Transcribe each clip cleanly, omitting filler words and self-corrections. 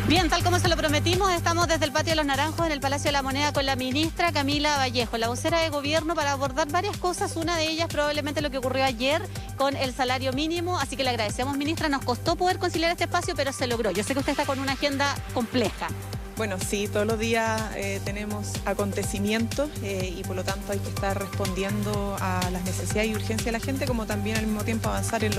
Bien, tal como se lo prometimos, estamos desde el Patio de los Naranjos en el Palacio de la Moneda con la ministra Camila Vallejo, la vocera de gobierno, para abordar varias cosas. Una de ellas probablemente lo que ocurrió ayer con el salario mínimo, así que le agradecemos, ministra. Nos costó poder conciliar este espacio, pero se logró. Yo sé que usted está con una agenda compleja. Bueno, sí, todos los días tenemos acontecimientos y por lo tanto hay que estar respondiendo a las necesidades y urgencias de la gente, como también al mismo tiempo avanzar en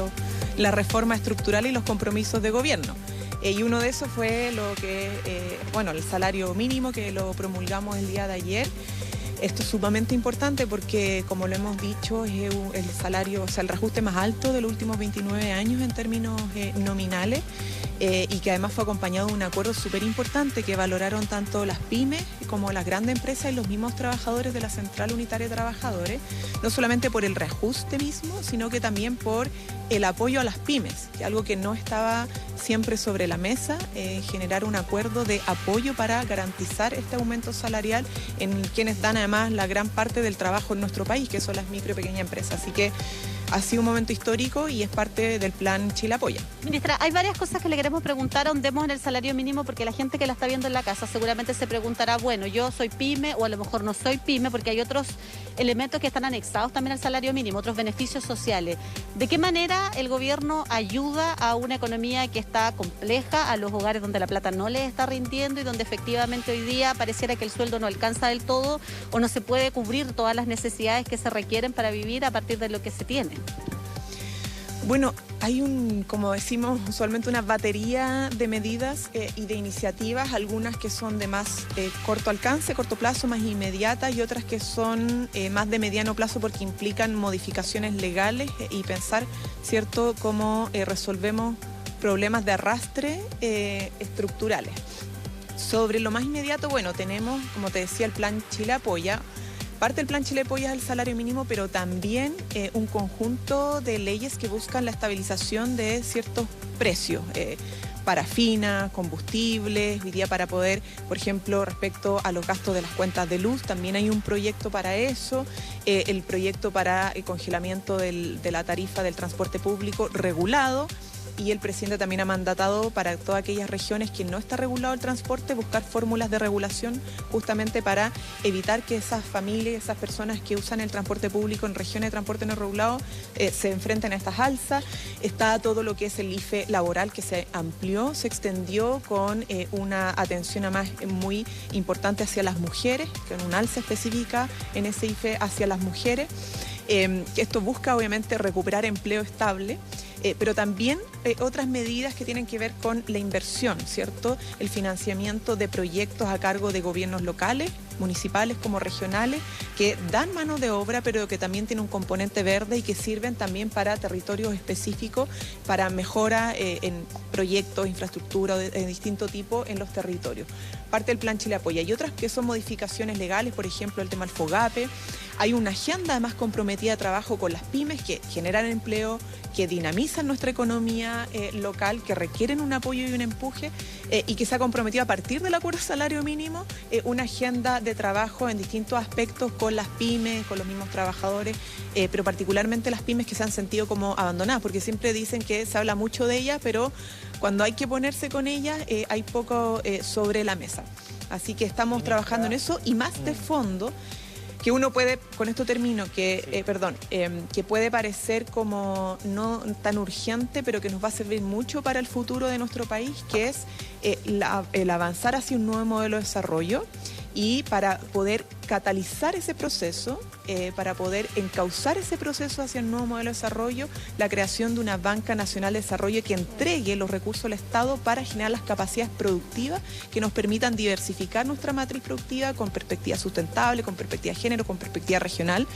la reforma estructural y los compromisos de gobierno. Y uno de esos fue el salario mínimo, que lo promulgamos el día de ayer. Esto es sumamente importante porque, como lo hemos dicho, es el salario, o sea, el reajuste más alto de los últimos 29 años en términos nominales. Y que además fue acompañado de un acuerdo súper importante que valoraron tanto las pymes como las grandes empresas y los mismos trabajadores de la Central Unitaria de Trabajadores, no solamente por el reajuste mismo, sino que también por el apoyo a las pymes, que algo que no estaba siempre sobre la mesa, generar un acuerdo de apoyo para garantizar este aumento salarial en quienes dan además la gran parte del trabajo en nuestro país, que son las micro y pequeñas empresas. Así que ha sido un momento histórico y es parte del plan Chile Apoya. Ministra, hay varias cosas que le queremos preguntar. Ahondemos en el salario mínimo porque la gente que la está viendo en la casa seguramente se preguntará, bueno, yo soy pyme o a lo mejor no soy pyme, porque hay otros elementos que están anexados también al salario mínimo, otros beneficios sociales. ¿De qué manera el gobierno ayuda a una economía que está compleja, a los hogares donde la plata no les está rindiendo y donde efectivamente hoy día pareciera que el sueldo no alcanza del todo o no se puede cubrir todas las necesidades que se requieren para vivir a partir de lo que se tiene? Bueno, hay como decimos usualmente, una batería de medidas y de iniciativas, algunas que son de más corto alcance, corto plazo, más inmediatas, y otras que son más de mediano plazo porque implican modificaciones legales y pensar, ¿cierto?, cómo resolvemos problemas de arrastre estructurales. Sobre lo más inmediato, bueno, tenemos, como te decía, el plan Chile Apoya. Parte del plan Chile Apoya es el salario mínimo, pero también un conjunto de leyes que buscan la estabilización de ciertos precios, parafinas, combustibles, hoy día para poder, por ejemplo, respecto a los gastos de las cuentas de luz, también hay un proyecto para eso, el proyecto para el congelamiento de la tarifa del transporte público regulado. Y el presidente también ha mandatado para todas aquellas regiones que no está regulado el transporte, buscar fórmulas de regulación justamente para evitar que esas familias, esas personas que usan el transporte público en regiones de transporte no regulado se enfrenten a estas alzas. Está todo lo que es el IFE laboral, que se amplió, se extendió con una atención además muy importante hacia las mujeres, con una alza específica en ese IFE hacia las mujeres. Esto busca obviamente recuperar empleo estable. Pero también otras medidas que tienen que ver con la inversión, ¿cierto? El financiamiento de proyectos a cargo de gobiernos locales, municipales como regionales, que dan mano de obra, pero que también tienen un componente verde y que sirven también para territorios específicos, para mejora en proyectos, infraestructura de distinto tipo en los territorios. Parte del plan Chile Apoya. Y otras que son modificaciones legales, por ejemplo, el tema del FOGAPE. Hay una agenda además comprometida de trabajo con las pymes que generan empleo, que dinamizan nuestra economía local, que requieren un apoyo y un empuje y que se ha comprometido a partir del acuerdo salario mínimo una agenda de trabajo en distintos aspectos con las pymes, con los mismos trabajadores, pero particularmente las pymes que se han sentido como abandonadas, porque siempre dicen que se habla mucho de ellas, pero cuando hay que ponerse con ellas hay poco sobre la mesa. Así que estamos trabajando en eso y más de fondo, que uno puede, con esto termino, que puede parecer como no tan urgente, pero que nos va a servir mucho para el futuro de nuestro país, que es el avanzar hacia un nuevo modelo de desarrollo y para poder catalizar ese proceso, para poder encauzar ese proceso hacia el nuevo modelo de desarrollo, la creación de una banca nacional de desarrollo que entregue los recursos al Estado para generar las capacidades productivas que nos permitan diversificar nuestra matriz productiva con perspectiva sustentable, con perspectiva de género, con perspectiva regional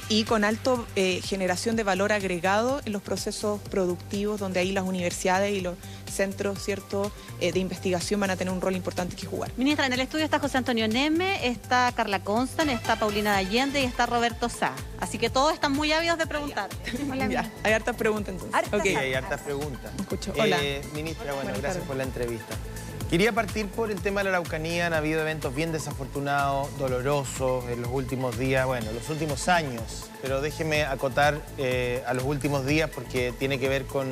y con alto generación de valor agregado en los procesos productivos, donde ahí las universidades y los centros, ¿cierto?, de investigación van a tener un rol importante que jugar. Ministra, en el estudio está José Antonio Neme, está Carla Constant, está Paulina Allende y está Roberto Sá. Así que todos están muy ávidos de preguntar. Hola, ya, hay hartas preguntas entonces. Sí, hay hartas preguntas. Escucho. Hola. Ministra, bueno, gracias por la entrevista. Quería partir por el tema de la Araucanía. Han habido eventos bien desafortunados, dolorosos en los últimos días, bueno, los últimos años. Pero déjeme acotar a los últimos días porque tiene que ver con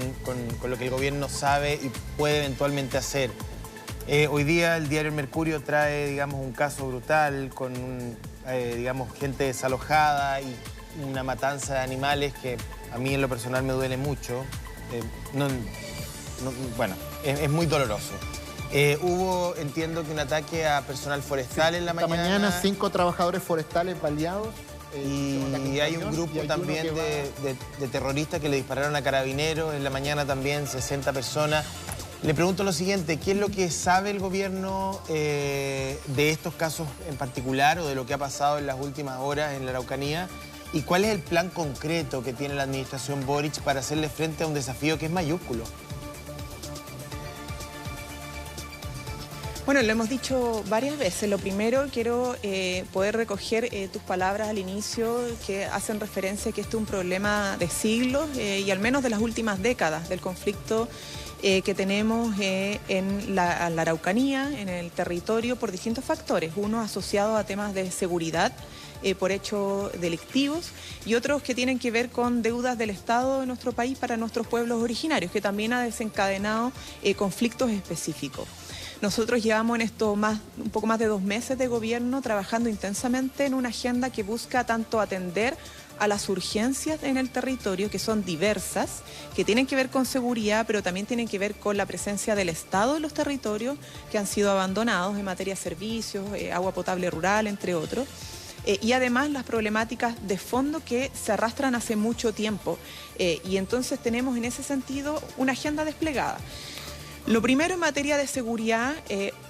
lo que el gobierno sabe y puede eventualmente hacer. Hoy día el diario El Mercurio trae, digamos, un caso brutal con, digamos, gente desalojada y una matanza de animales que a mí en lo personal me duele mucho. Bueno, es muy doloroso. Hubo, entiendo que un ataque a personal forestal en la mañana. Esta mañana 5 trabajadores forestales baleados. Y hay un grupo también de terroristas que le dispararon a carabineros. En la mañana también 60 personas. Le pregunto lo siguiente, ¿qué es lo que sabe el gobierno de estos casos en particular o de lo que ha pasado en las últimas horas en la Araucanía? ¿Y cuál es el plan concreto que tiene la administración Boric para hacerle frente a un desafío que es mayúsculo? Bueno, lo hemos dicho varias veces. Lo primero, quiero poder recoger tus palabras al inicio que hacen referencia a que este es un problema de siglos y al menos de las últimas décadas del conflicto que tenemos en la Araucanía, en el territorio, por distintos factores. Unos asociados a temas de seguridad por hechos delictivos y otros que tienen que ver con deudas del Estado de nuestro país para nuestros pueblos originarios, que también ha desencadenado conflictos específicos. Nosotros llevamos en esto un poco más de 2 meses de gobierno trabajando intensamente en una agenda que busca tanto atender a las urgencias en el territorio, que son diversas, que tienen que ver con seguridad, pero también tienen que ver con la presencia del Estado en los territorios que han sido abandonados en materia de servicios, agua potable rural, entre otros. Y además las problemáticas de fondo que se arrastran hace mucho tiempo. Y entonces tenemos en ese sentido una agenda desplegada. Lo primero, en materia de seguridad,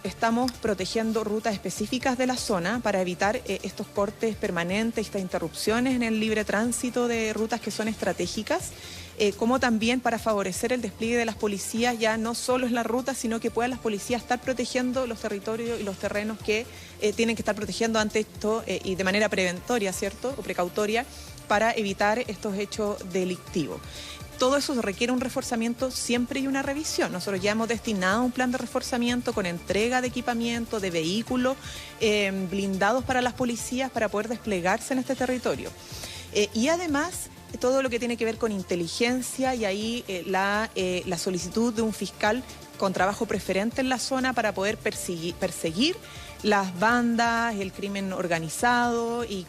estamos protegiendo rutas específicas de la zona para evitar estos cortes permanentes, estas interrupciones en el libre tránsito de rutas que son estratégicas, como también para favorecer el despliegue de las policías, ya no solo en la ruta, sino que puedan las policías estar protegiendo los territorios y los terrenos que tienen que estar protegiendo ante esto y de manera preventoria, ¿cierto?, o precautoria, para evitar estos hechos delictivos. Todo eso requiere un reforzamiento siempre y una revisión. Nosotros ya hemos destinado un plan de reforzamiento con entrega de equipamiento, de vehículos blindados para las policías para poder desplegarse en este territorio. Y además, todo lo que tiene que ver con inteligencia y ahí la solicitud de un fiscal con trabajo preferente en la zona para poder perseguir las bandas, el crimen organizado y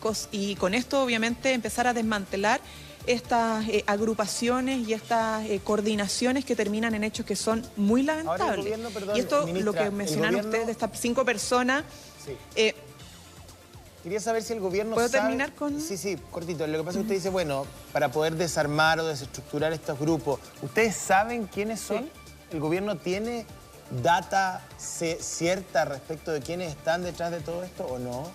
con esto obviamente empezar a desmantelar estas agrupaciones y estas coordinaciones que terminan en hechos que son muy lamentables. Gobierno, perdón, y esto, ministra, lo que mencionaron ustedes de estas 5 personas... Sí. Quería saber si el gobierno ¿Puedo sabe... terminar con...? Sí, cortito. Lo que pasa es que usted dice, bueno, para poder desarmar o desestructurar estos grupos, ¿ustedes saben quiénes son? Sí. ¿El gobierno tiene data cierta respecto de quiénes están detrás de todo esto o no?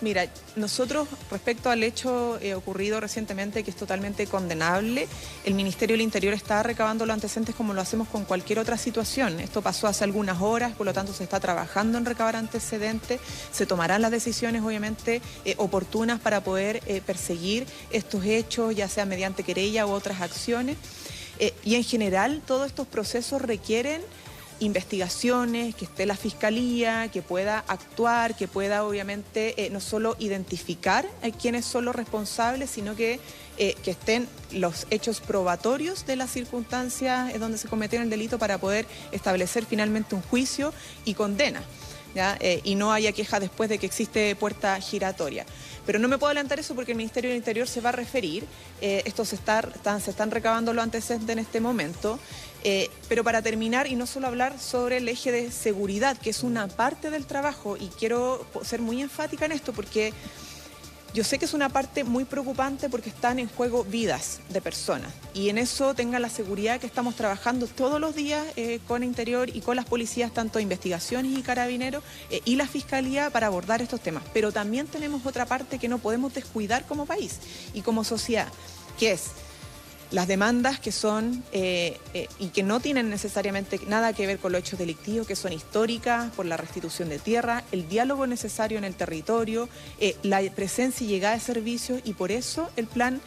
Mira, nosotros respecto al hecho ocurrido recientemente, que es totalmente condenable, el Ministerio del Interior está recabando los antecedentes como lo hacemos con cualquier otra situación. Esto pasó hace algunas horas, por lo tanto se está trabajando en recabar antecedentes, se tomarán las decisiones obviamente oportunas para poder perseguir estos hechos, ya sea mediante querella u otras acciones. Y en general todos estos procesos requieren investigaciones, que esté la Fiscalía, que pueda actuar, que pueda obviamente no solo identificar a quiénes son los responsables, sino que estén los hechos probatorios de las circunstancias donde se cometió el delito para poder establecer finalmente un juicio y condena, ¿ya? Y no haya queja después de que existe puerta giratoria. Pero no me puedo adelantar eso porque el Ministerio del Interior se va a referir, se están recabando los antecedentes en este momento. Pero para terminar, y no solo hablar sobre el eje de seguridad, que es una parte del trabajo, y quiero ser muy enfática en esto porque yo sé que es una parte muy preocupante porque están en juego vidas de personas, y en eso tengan la seguridad que estamos trabajando todos los días con Interior y con las policías, tanto investigaciones y carabineros, y la Fiscalía para abordar estos temas. Pero también tenemos otra parte que no podemos descuidar como país y como sociedad, que es las demandas que son y que no tienen necesariamente nada que ver con los hechos delictivos, que son históricas, por la restitución de tierra, el diálogo necesario en el territorio, la presencia y llegada de servicios, y por eso el plan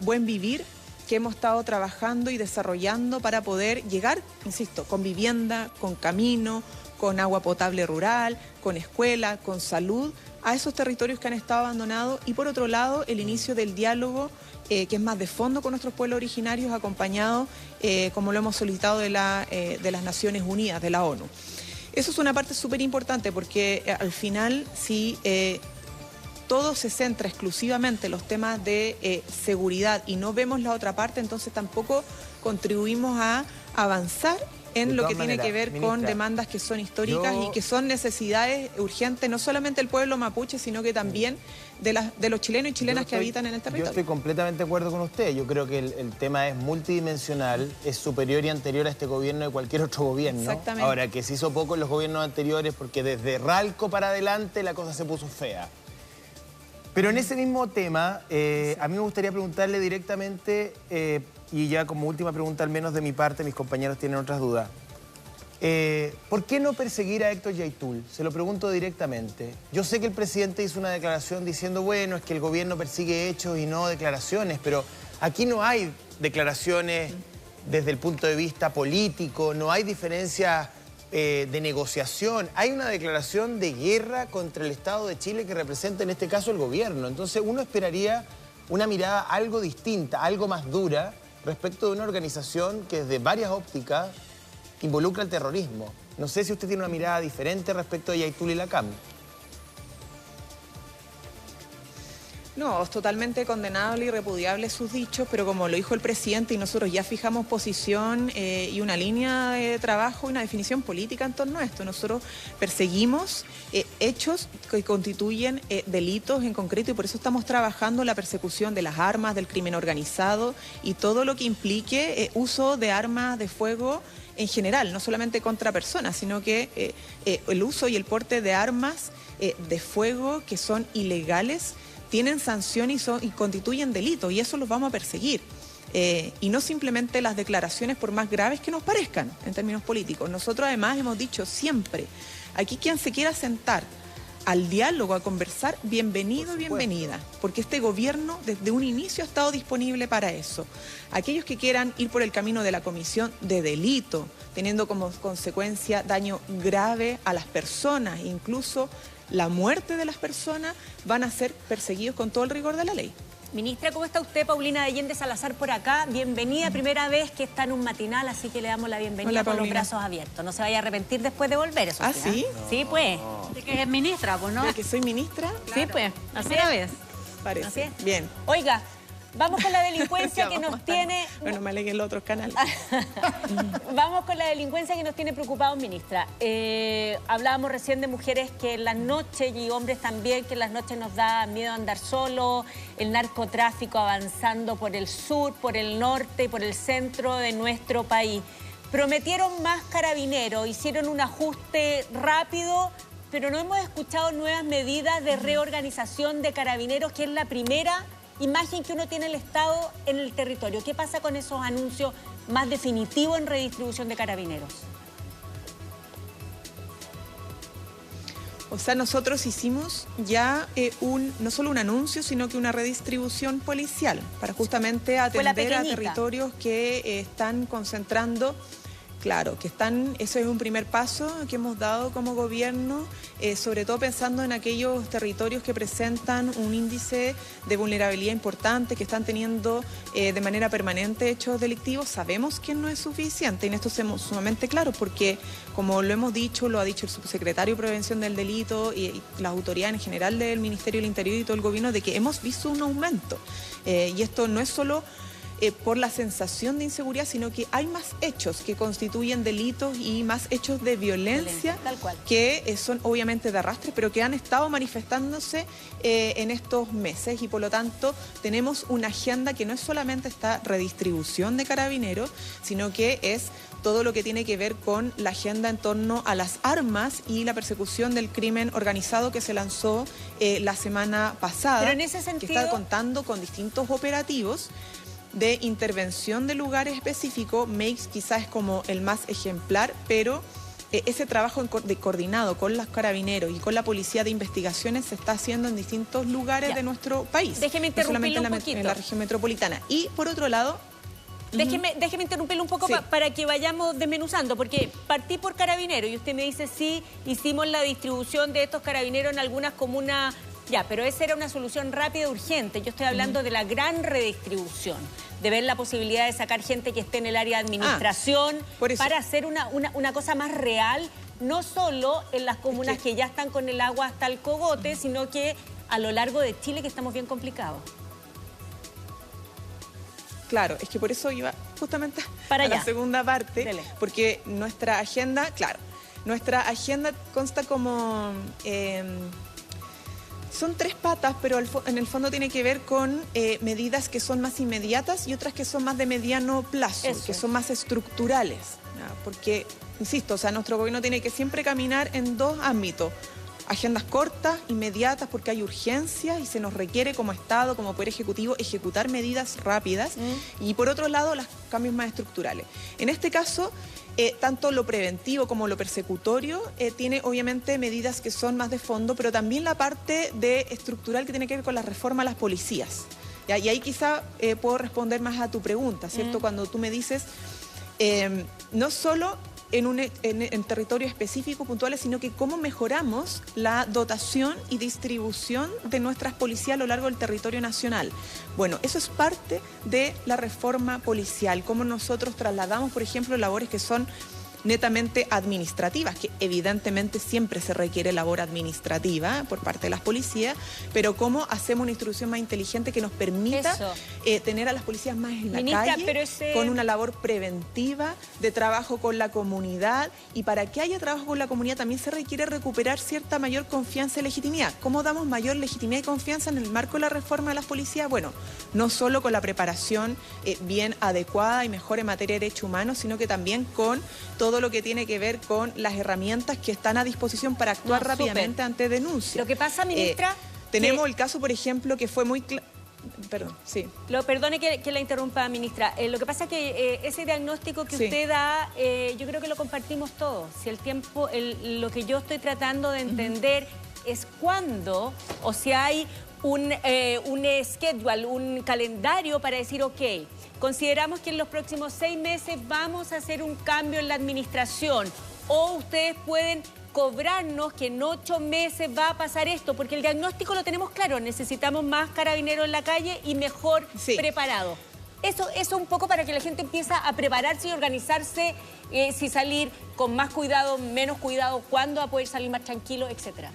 Buen Vivir, que hemos estado trabajando y desarrollando para poder llegar, insisto, con vivienda, con camino, con agua potable rural, con escuela, con salud, a esos territorios que han estado abandonados, y por otro lado el inicio del diálogo que es más de fondo con nuestros pueblos originarios, acompañado, como lo hemos solicitado de las Naciones Unidas, de la ONU. Eso es una parte súper importante porque al final, si todo se centra exclusivamente en los temas de seguridad y no vemos la otra parte, entonces tampoco contribuimos a avanzar en lo que tiene que ver con demandas que son históricas y que son necesidades urgentes, no solamente del pueblo mapuche, sino que también de los chilenos y chilenas que habitan en el territorio. Yo estoy completamente de acuerdo con usted. Yo creo que el tema es multidimensional, es superior y anterior a este gobierno de cualquier otro gobierno. Exactamente. Ahora, que se hizo poco en los gobiernos anteriores porque desde Ralco para adelante la cosa se puso fea. Pero en ese mismo tema, a mí me gustaría preguntarle directamente, y ya como última pregunta al menos de mi parte, mis compañeros tienen otras dudas. ¿Por qué no perseguir a Héctor Yaitul? Se lo pregunto directamente. Yo sé que el presidente hizo una declaración diciendo, bueno, es que el gobierno persigue hechos y no declaraciones, pero aquí no hay declaraciones desde el punto de vista político, no hay diferencias de negociación. Hay una declaración de guerra contra el Estado de Chile que representa en este caso el gobierno. Entonces uno esperaría una mirada algo distinta, algo más dura respecto de una organización que desde varias ópticas involucra el terrorismo. No sé si usted tiene una mirada diferente respecto de Yaitul y la CAM. No, es totalmente condenable y repudiable sus dichos, pero como lo dijo el presidente y nosotros ya fijamos posición y una línea de trabajo y una definición política en torno a esto. Nosotros perseguimos hechos que constituyen delitos en concreto y por eso estamos trabajando la persecución de las armas, del crimen organizado y todo lo que implique uso de armas de fuego en general, no solamente contra personas, sino que el uso y el porte de armas de fuego que son ilegales tienen sanción y constituyen delito, y eso los vamos a perseguir. Y no simplemente las declaraciones, por más graves que nos parezcan en términos políticos. Nosotros además hemos dicho siempre, aquí quien se quiera sentar al diálogo, a conversar, bienvenido, bienvenida, porque este gobierno desde un inicio ha estado disponible para eso. Aquellos que quieran ir por el camino de la comisión de delito, teniendo como consecuencia daño grave a las personas, incluso la muerte de las personas, van a ser perseguidos con todo el rigor de la ley. Ministra, ¿cómo está usted? Paulina de Allende Salazar por acá. Bienvenida, primera vez que está en un matinal, así que le damos la bienvenida. Hola, con los brazos abiertos. No se vaya a arrepentir después de volver, eso. ¿Ah, sí? No. Sí, pues. De que es ministra, pues, ¿no? ¿De que soy ministra? Claro. Sí, pues. Así es. Parece. Así es. Bien. Oiga, vamos con la delincuencia que nos tiene... Bueno, me aleguen los otros canales. Vamos con la delincuencia que nos tiene preocupados, ministra. Hablábamos recién de mujeres que en las noches y hombres también, que en las noches nos da miedo andar solo, el narcotráfico avanzando por el sur, por el norte y por el centro de nuestro país. Prometieron más carabineros, hicieron un ajuste rápido, pero no hemos escuchado nuevas medidas de reorganización de carabineros, que es la primera imagen que uno tiene del Estado en el territorio. ¿Qué pasa con esos anuncios más definitivos en redistribución de carabineros? O sea, nosotros hicimos ya no solo un anuncio, sino que una redistribución policial para justamente atender a territorios que están concentrando. Claro, eso es un primer paso que hemos dado como gobierno, sobre todo pensando en aquellos territorios que presentan un índice de vulnerabilidad importante, que están teniendo de manera permanente hechos delictivos. Sabemos que no es suficiente y en esto somos sumamente claros porque, como lo hemos dicho, lo ha dicho el subsecretario de Prevención del Delito y las autoridades en general del Ministerio del Interior y todo el gobierno, de que hemos visto un aumento. Y esto no es solo por la sensación de inseguridad, sino que hay más hechos que constituyen delitos y más hechos de violencia tal cual, que son obviamente de arrastre, pero que han estado manifestándose en estos meses y por lo tanto tenemos una agenda que no es solamente esta redistribución de carabineros, sino que es todo lo que tiene que ver con la agenda en torno a las armas y la persecución del crimen organizado que se lanzó la semana pasada. Pero en ese sentido, que está contando con distintos operativos de intervención de lugares específicos. MEIX quizás es como el más ejemplar, pero ese trabajo coordinado con los carabineros y con la policía de investigaciones se está haciendo en distintos lugares de nuestro país. Déjeme interrumpirlo un poquito. En la región metropolitana. Y por otro lado... Déjeme interrumpirlo un poco para que vayamos desmenuzando, porque partí por carabineros y usted me dice, sí, hicimos la distribución de estos carabineros en algunas comunas Ya, pero esa era una solución rápida y urgente. Yo estoy hablando de la gran redistribución, de ver la posibilidad de sacar gente que esté en el área de administración para hacer una cosa más real, no solo en las comunas que ya están con el agua hasta el cogote, sino que a lo largo de Chile, que estamos bien complicados. Claro, es que por eso iba justamente para a la segunda parte, porque nuestra agenda, nuestra agenda consta como... son 3 patas, pero en el fondo tiene que ver con medidas que son más inmediatas y otras que son más de mediano plazo, que son más estructurales, ¿no? Porque, insisto, o sea, nuestro gobierno tiene que siempre caminar en 2 ámbitos. Agendas cortas, inmediatas, porque hay urgencia y se nos requiere como Estado, como Poder Ejecutivo, ejecutar medidas rápidas. Y por otro lado, los cambios más estructurales. En este caso, tanto lo preventivo como lo persecutorio tiene obviamente medidas que son más de fondo, pero también la parte estructural que tiene que ver con la reforma a las policías. ¿Ya? Y ahí quizá puedo responder más a tu pregunta, ¿cierto? Cuando tú me dices, no solo en territorios específicos, puntuales, sino que cómo mejoramos la dotación y distribución de nuestras policías a lo largo del territorio nacional. Bueno, eso es parte de la reforma policial, cómo nosotros trasladamos, por ejemplo, labores que son netamente administrativas, que evidentemente siempre se requiere labor administrativa por parte de las policías, pero cómo hacemos una instrucción más inteligente que nos permita tener a las policías más en la calle, con una labor preventiva de trabajo con la comunidad, y para que haya trabajo con la comunidad también se requiere recuperar cierta mayor confianza y legitimidad. ¿Cómo damos mayor legitimidad y confianza en el marco de la reforma de las policías? Bueno, no solo con la preparación bien adecuada y mejor en materia de derechos humanos, sino que también con todo lo que tiene que ver con las herramientas que están a disposición para actuar rápidamente ante denuncias. Lo que pasa, ministra... tenemos el caso, por ejemplo, que fue muy... Perdón, sí. Perdone que la interrumpa, ministra. Lo que pasa es que ese diagnóstico que usted da, yo creo que lo compartimos todos. Si el tiempo, lo que yo estoy tratando de entender es cuándo, o si hay un schedule, un calendario para decir, ok, consideramos que en los próximos 6 meses vamos a hacer un cambio en la administración, o ustedes pueden cobrarnos que en 8 meses va a pasar esto, porque el diagnóstico lo tenemos claro, necesitamos más carabineros en la calle y mejor preparados. Eso un poco para que la gente empiece a prepararse y organizarse, si salir con más cuidado, menos cuidado, cuándo va a poder salir más tranquilo, etcétera.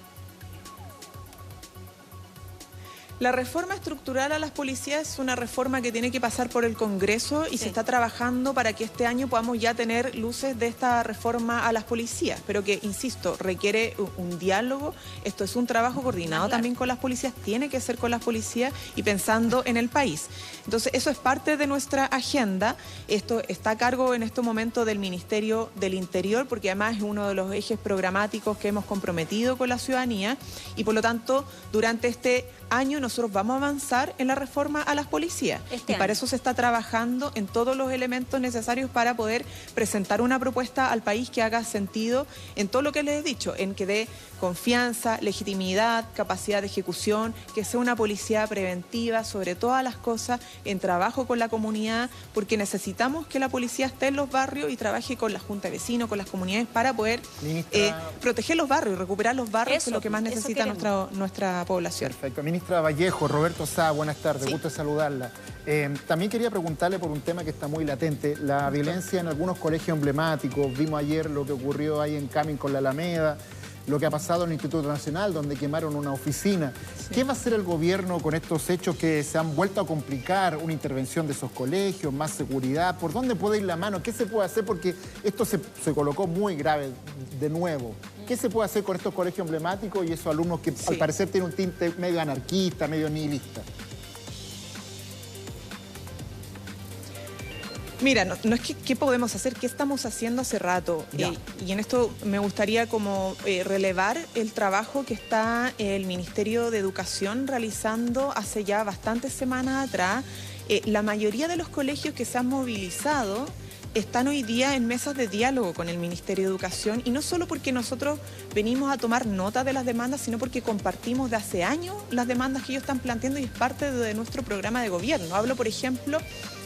La reforma estructural a las policías es una reforma que tiene que pasar por el Congreso y se está trabajando para que este año podamos ya tener luces de esta reforma a las policías, pero que, insisto, requiere un diálogo. Esto es un trabajo coordinado también con las policías, tiene que ser con las policías y pensando en el país. Entonces, eso es parte de nuestra agenda. Esto está a cargo en este momento del Ministerio del Interior, porque además es uno de los ejes programáticos que hemos comprometido con la ciudadanía, y por lo tanto, durante este año nosotros vamos a avanzar en la reforma a las policías. Y para eso se está trabajando en todos los elementos necesarios para poder presentar una propuesta al país que haga sentido en todo lo que les he dicho, en que dé confianza, legitimidad, capacidad de ejecución, que sea una policía preventiva, sobre todas las cosas, en trabajo con la comunidad, porque necesitamos que la policía esté en los barrios y trabaje con la Junta de Vecinos, con las comunidades, para poder proteger los barrios, recuperar los barrios, que es lo que más necesita nuestra población. Perfecto. Ministra Vallejo, Roberto Sá, buenas tardes, gusto saludarla. También quería preguntarle por un tema que está muy latente, la violencia en algunos colegios emblemáticos. Vimos ayer lo que ocurrió ahí en Camin con la Alameda, lo que ha pasado en el Instituto Nacional, donde quemaron una oficina. ¿Qué va a hacer el gobierno con estos hechos que se han vuelto a complicar? Una intervención de esos colegios, más seguridad. ¿Por dónde puede ir la mano? ¿Qué se puede hacer? Porque esto se colocó muy grave de nuevo. ¿Qué se puede hacer con estos colegios emblemáticos y esos alumnos que al parecer tienen un tinte medio anarquista, medio nihilista? Mira, no es que qué podemos hacer, qué estamos haciendo hace rato. Y en esto me gustaría como relevar el trabajo que está el Ministerio de Educación realizando hace ya bastantes semanas atrás. La mayoría de los colegios que se han movilizado están hoy día en mesas de diálogo con el Ministerio de Educación, y no solo porque nosotros venimos a tomar nota de las demandas, sino porque compartimos de hace años las demandas que ellos están planteando y es parte de nuestro programa de gobierno. Hablo, por ejemplo,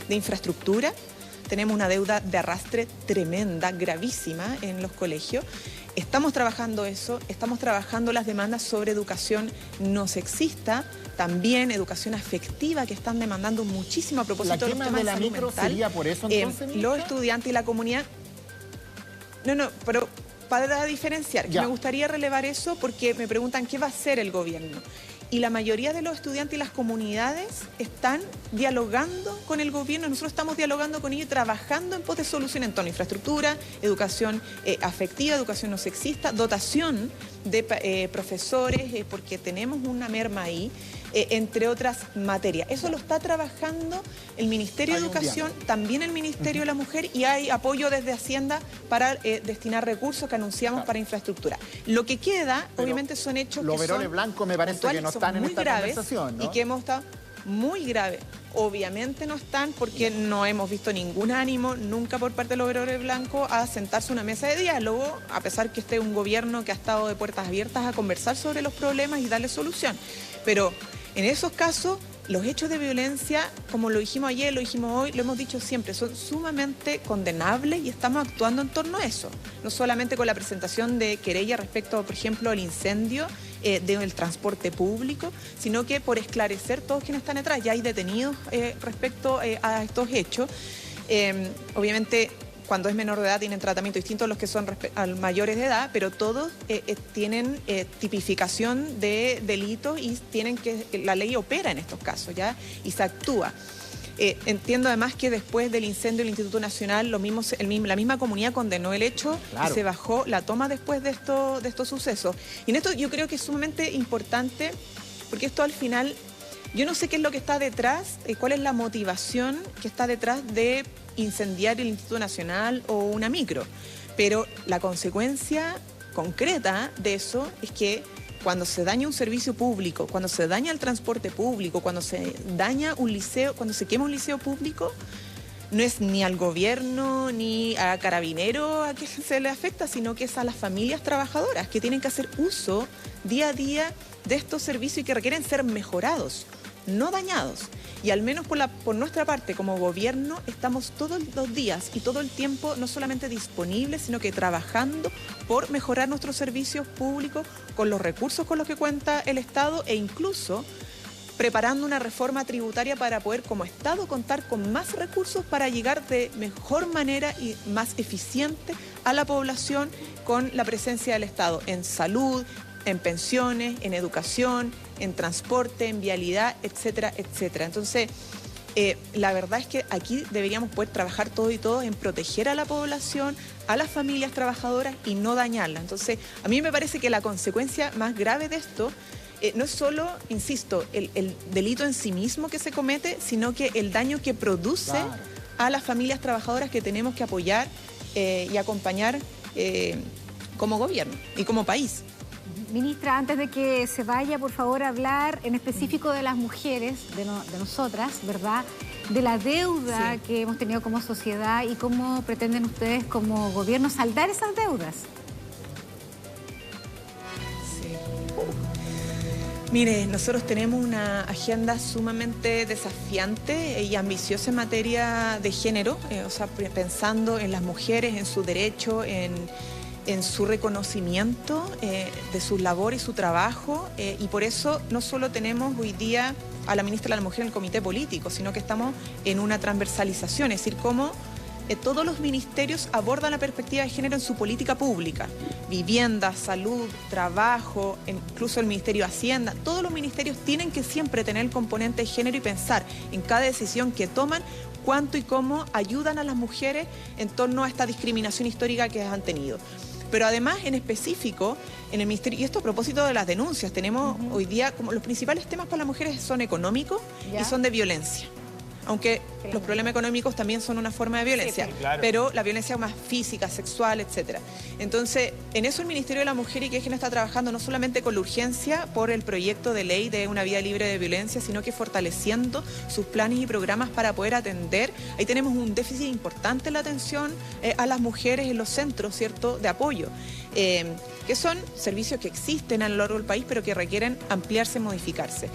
de infraestructura, tenemos una deuda de arrastre tremenda, gravísima en los colegios. Estamos trabajando eso, estamos trabajando las demandas sobre educación no sexista, también educación afectiva, que están demandando muchísimo a propósito de los temas de salud mental. ¿Sería por eso entonces, los estudiantes y la comunidad... No, pero para diferenciar, que me gustaría relevar eso porque me preguntan qué va a hacer el gobierno. Y la mayoría de los estudiantes y las comunidades están dialogando con el gobierno. Nosotros estamos dialogando con ellos y trabajando en pos de solución en torno a infraestructura, educación afectiva, educación no sexista, dotación de profesores, porque tenemos una merma ahí, entre otras materias. Eso lo está trabajando el Ministerio de Educación, también el Ministerio de la Mujer, y hay apoyo desde Hacienda para destinar recursos que anunciamos para infraestructura. Lo que queda, obviamente, son hechos los que veroles son blancos me parece que no están en esta conversación, ¿no? Y que hemos estado muy graves. Obviamente no están porque no hemos visto ningún ánimo nunca por parte de los veroles blancos a sentarse a una mesa de diálogo, a pesar que este es un gobierno que ha estado de puertas abiertas a conversar sobre los problemas y darle solución. Pero en esos casos, los hechos de violencia, como lo dijimos ayer, lo dijimos hoy, lo hemos dicho siempre, son sumamente condenables y estamos actuando en torno a eso. No solamente con la presentación de querella respecto, por ejemplo, al incendio del transporte público, sino que por esclarecer todos quienes están detrás. Ya hay detenidos respecto a estos hechos. Obviamente, cuando es menor de edad tienen tratamiento distinto a los que son mayores de edad, pero todos tienen tipificación de delitos y tienen que la ley opera en estos casos, ¿ya? Y se actúa. Entiendo además que después del incendio del Instituto Nacional, la misma comunidad condenó el hecho y se bajó la toma después de estos sucesos. Y en esto yo creo que es sumamente importante, porque esto al final, yo no sé qué es lo que está detrás, cuál es la motivación que está detrás de incendiar el Instituto Nacional o una micro, pero la consecuencia concreta de eso es que cuando se daña un servicio público, cuando se daña el transporte público, cuando se daña un liceo, cuando se quema un liceo público, no es ni al gobierno ni a Carabineros a que se le afecta, sino que es a las familias trabajadoras que tienen que hacer uso día a día de estos servicios y que requieren ser mejorados, no dañados. Y al menos por nuestra parte, como gobierno, estamos todos los días y todo el tiempo no solamente disponibles, sino que trabajando por mejorar nuestros servicios públicos con los recursos con los que cuenta el Estado e incluso preparando una reforma tributaria para poder como Estado contar con más recursos para llegar de mejor manera y más eficiente a la población con la presencia del Estado en salud, en pensiones, en educación, en transporte, en vialidad, etcétera, etcétera. Entonces, la verdad es que aquí deberíamos poder trabajar todos y todos en proteger a la población, a las familias trabajadoras y no dañarlas. Entonces, a mí me parece que la consecuencia más grave de esto no es solo, insisto, el delito en sí mismo que se comete, sino que el daño que produce a las familias trabajadoras que tenemos que apoyar y acompañar como gobierno y como país. Ministra, antes de que se vaya, por favor, a hablar en específico de las mujeres, de nosotras, ¿verdad? De la deuda que hemos tenido como sociedad y cómo pretenden ustedes como gobierno saldar esas deudas. Mire, nosotros tenemos una agenda sumamente desafiante y ambiciosa en materia de género, o sea, pensando en las mujeres, en su derecho, en su reconocimiento de su labor y su trabajo, y por eso no solo tenemos hoy día a la ministra de la Mujer en el comité político, sino que estamos en una transversalización, es decir, cómo todos los ministerios abordan la perspectiva de género en su política pública. Vivienda, salud, trabajo, incluso el Ministerio de Hacienda. Todos los ministerios tienen que siempre tener el componente de género y pensar en cada decisión que toman cuánto y cómo ayudan a las mujeres en torno a esta discriminación histórica que han tenido. Pero además, en específico, en el Ministerio, y esto a propósito de las denuncias, tenemos hoy día como los principales temas para las mujeres son económicos y son de violencia. Aunque los problemas económicos también son una forma de violencia, pero la violencia más física, sexual, etcétera. Entonces, en eso el Ministerio de la Mujer y Género está trabajando no solamente con la urgencia por el proyecto de ley de una vida libre de violencia, sino que fortaleciendo sus planes y programas para poder atender. Ahí tenemos un déficit importante en la atención a las mujeres en los centros, ¿cierto?, de apoyo. Que son servicios que existen a lo largo del país, pero que requieren ampliarse y modificarse.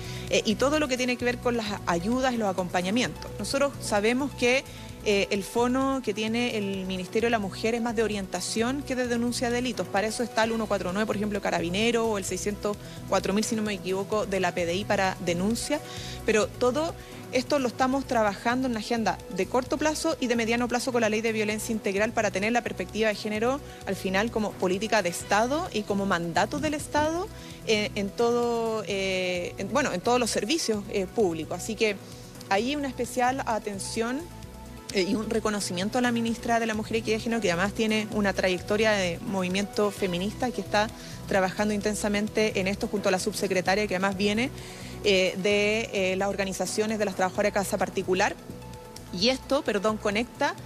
Y todo lo que tiene que ver con las ayudas y los acompañamientos. Nosotros sabemos que el fono que tiene el Ministerio de la Mujer es más de orientación que de denuncia de delitos. Para eso está el 149, por ejemplo, Carabinero, o el 604.000, si no me equivoco, de la PDI para denuncia. Pero todo esto lo estamos trabajando en una agenda de corto plazo y de mediano plazo con la Ley de Violencia Integral para tener la perspectiva de género al final como política de Estado y como mandato del Estado en todos los servicios públicos. Así que ahí una especial atención y un reconocimiento a la ministra de la Mujer y Equidad de Género, que además tiene una trayectoria de movimiento feminista, que está trabajando intensamente en esto junto a la subsecretaria, que además viene de las organizaciones de las trabajadoras de casa particular. Y esto, conecta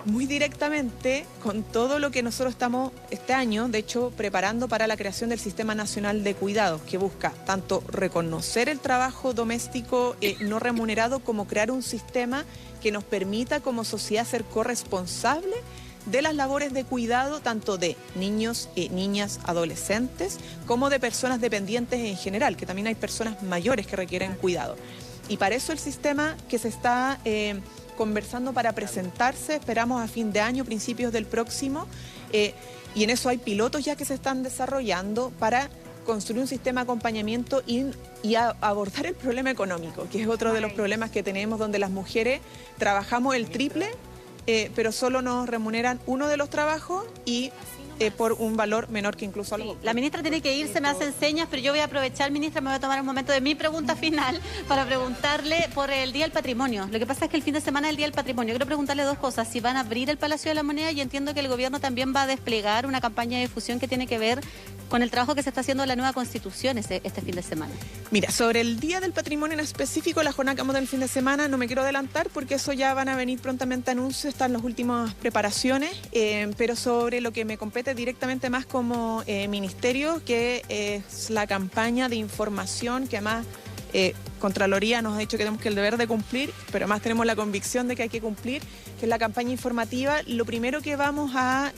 muy directamente con todo lo que nosotros estamos este año, de hecho, preparando para la creación del Sistema Nacional de Cuidados, que busca tanto reconocer el trabajo doméstico no remunerado, como crear un sistema que nos permita como sociedad ser corresponsable de las labores de cuidado, tanto de niños, niñas, adolescentes, como de personas dependientes en general, que también hay personas mayores que requieren cuidado. Y para eso el sistema que se está conversando para presentarse, esperamos a fin de año, principios del próximo, y en eso hay pilotos ya que se están desarrollando para construir un sistema de acompañamiento y abordar el problema económico, que es otro de los problemas que tenemos, donde las mujeres trabajamos el triple, pero solo nos remuneran uno de los trabajos y por un valor menor que incluso a los hombres. La ministra tiene que irse, me hacen señas, pero yo voy a aprovechar, ministra, me voy a tomar un momento de mi pregunta final para preguntarle por el Día del Patrimonio. Lo que pasa es que el fin de semana es el Día del Patrimonio. Quiero preguntarle dos cosas. Si van a abrir el Palacio de la Moneda, y entiendo que el gobierno también va a desplegar una campaña de difusión que tiene que ver con el trabajo que se está haciendo en la nueva Constitución este fin de semana. Mira, sobre el Día del Patrimonio en específico, la jornada que vamos a tener el fin de semana, no me quiero adelantar porque eso ya van a venir prontamente anuncios, están las últimas preparaciones, pero sobre lo que me compete directamente más como ministerio, que es la campaña de información, que además Contraloría nos ha dicho que tenemos el deber de cumplir, pero además tenemos la convicción de que hay que cumplir, que es la campaña informativa. Lo primero que vamos a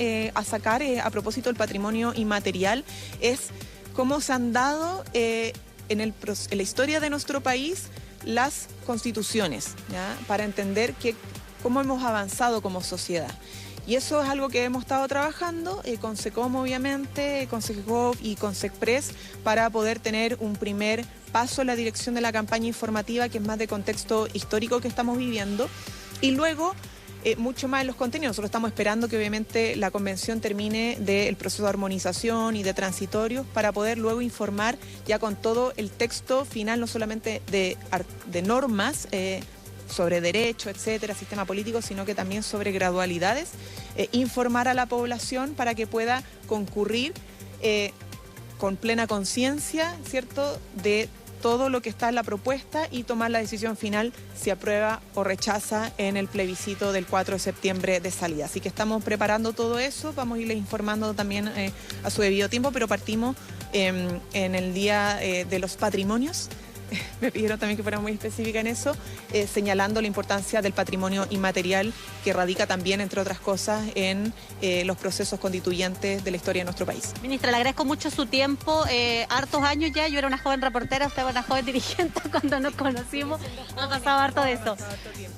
sacar a propósito del patrimonio inmaterial es cómo se han dado en la historia de nuestro país las constituciones, ¿ya? Para entender cómo hemos avanzado como sociedad. Y eso es algo que hemos estado trabajando con SECOM, obviamente, con SEGOV y con SECPRES, para poder tener un primer paso en la dirección de la campaña informativa, que es más de contexto histórico que estamos viviendo. Y luego, mucho más en los contenidos. Nosotros estamos esperando que obviamente la convención termine del proceso de armonización y de transitorios, para poder luego informar ya con todo el texto final, no solamente de normas, sobre derecho, etcétera, sistema político, sino que también sobre gradualidades, informar a la población para que pueda concurrir con plena conciencia, ¿cierto?, de todo lo que está en la propuesta y tomar la decisión final si aprueba o rechaza en el plebiscito del 4 de septiembre de salida. Así que estamos preparando todo eso, vamos a irles informando también a su debido tiempo, pero partimos en el Día de los Patrimonios. Me pidieron también que fuera muy específica en eso, señalando la importancia del patrimonio inmaterial, que radica también, entre otras cosas, en los procesos constituyentes de la historia de nuestro país. Ministra, le agradezco mucho su tiempo, hartos años ya, yo era una joven reportera, usted era una joven dirigente cuando nos conocimos, ha pasado harto de eso.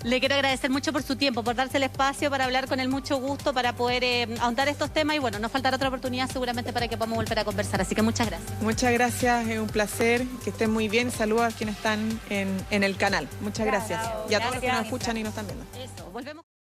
Le quiero agradecer mucho por su tiempo, por darse el espacio para hablar con él, mucho gusto, para poder ahondar estos temas, y bueno, nos faltará otra oportunidad seguramente para que podamos volver a conversar, así que muchas gracias. Muchas gracias, es un placer, que estén muy bien, saludos a quienes están en el canal. Muchas gracias. Y a todos los que nos escuchan y nos están viendo. Eso, volvemos.